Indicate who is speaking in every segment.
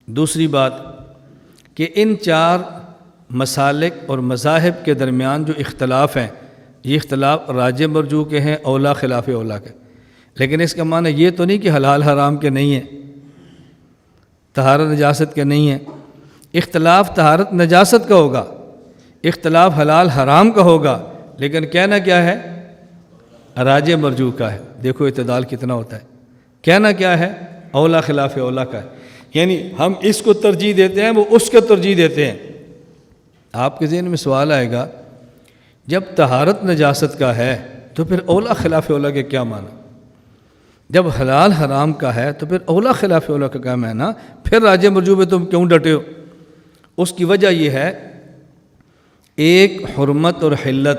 Speaker 1: دوسری بات کہ ان چار مسالک اور مذاہب کے درمیان جو اختلاف ہیں یہ اختلاف راجح مرجوح کے ہیں، اولا خلاف اولا کے، لیکن اس کا معنی یہ تو نہیں کہ حلال حرام کے نہیں ہیں، طہارت نجاست کے نہیں ہیں۔ اختلاف طہارت نجاست کا ہوگا، اختلاف حلال حرام کا ہوگا، لیکن کہنا کیا ہے؟ راجح مرجوح کا ہے۔ دیکھو اعتدال کتنا ہوتا ہے، کہنا کیا ہے؟ اولا خلاف اولا کا ہے، یعنی ہم اس کو ترجیح دیتے ہیں، وہ اس کو ترجیح دیتے ہیں۔ آپ کے ذہن میں سوال آئے گا جب طہارت نجاست کا ہے تو پھر اولا خلاف اولا کے کیا معنی؟ جب حلال حرام کا ہے تو پھر اولا خلاف اولا کا کیا معنی؟ پھر راجح مرجوح میں تم کیوں ڈٹے ہو؟ اس کی وجہ یہ ہے، ایک حرمت اور حلت،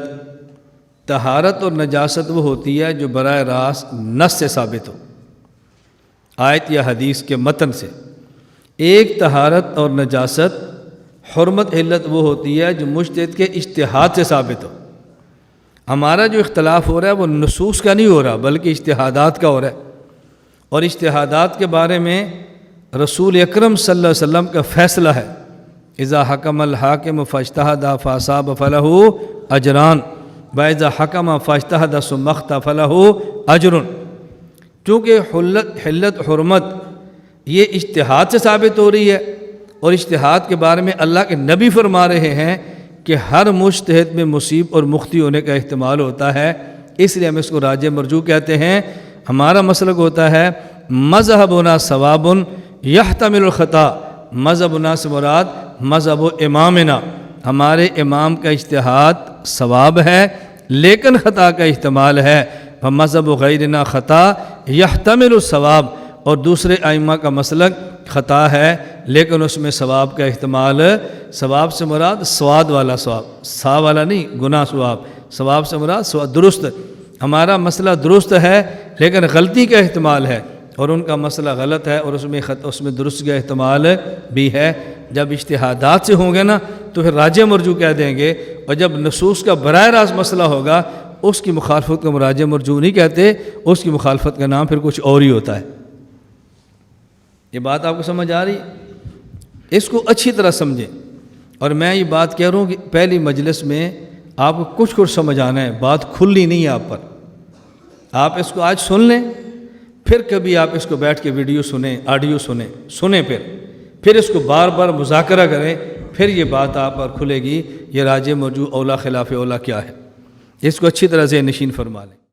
Speaker 1: طہارت اور نجاست وہ ہوتی ہے جو براہ راست نص سے ثابت ہو، آیت یا حدیث کے متن سے۔ ایک طہارت اور نجاست، حرمت حلت وہ ہوتی ہے جو مجتہد کے اجتہاد سے ثابت ہو۔ ہمارا جو اختلاف ہو رہا ہے وہ نصوص کا نہیں ہو رہا بلکہ اجتہادات کا ہو رہا ہے، اور اجتہادات کے بارے میں رسول اکرم صلی اللہ علیہ وسلم کا فیصلہ ہے، اذا حکم الحاکم فاجتہد فاصاب فلہ اجران واذا حکم فاجتہد ثم اخطأ فلہ اجر۔ چونکہ حلت حرمت یہ اجتہاد سے ثابت ہو رہی ہے، اور اجتہاد کے بارے میں اللہ کے نبی فرما رہے ہیں کہ ہر مجتہد میں مصیب اور مخطئ ہونے کا احتمال ہوتا ہے، اس لیے ہم اس کو راجح مرجوح کہتے ہیں۔ ہمارا مسلک ہوتا ہے مذہبنا ثواب یحتمل الخطا، مذہبنا سے مراد مذہب امامنا، ہمارے امام کا اجتہاد ثواب ہے لیکن خطا کا احتمال ہے، مذہب غیرنا خطا یحتمل الثواب، اور دوسرے ائمہ کا مسلک خطا ہے لیکن اس میں ثواب کا احتمال، ثواب سے مراد سواد والا ثواب، سا والا نہیں، گناہ ثواب، ثواب سے مراد سواد درست۔ ہمارا مسئلہ درست ہے لیکن غلطی کا احتمال ہے، اور ان کا مسئلہ غلط ہے اور اس میں درست کا احتمال بھی ہے۔ جب اجتہادات سے ہوں گے نا تو پھر راجح مرجوح کہہ دیں گے، اور جب نصوص کا براہ راست مسئلہ ہوگا اس کی مخالفت کو راجح مرجوح نہیں کہتے، اس کی مخالفت کا نام پھر کچھ اور ہی ہوتا ہے۔ یہ بات آپ کو سمجھ آ رہی ہے؟ اس کو اچھی طرح سمجھیں، اور میں یہ بات کہہ رہا ہوں کہ پہلی مجلس میں آپ کو کچھ سمجھ آنا ہے، بات کھلنی نہیں ہے آپ پر۔ آپ اس کو آج سن لیں، پھر کبھی آپ اس کو بیٹھ کے ویڈیو سنیں، آڈیو سنیں، پھر اس کو بار بار مذاکرہ کریں، پھر یہ بات آپ پر کھلے گی، یہ راجح مرجوح اولا خلاف اولا کیا ہے۔ اس کو اچھی طرح ذہن نشین فرما لیں۔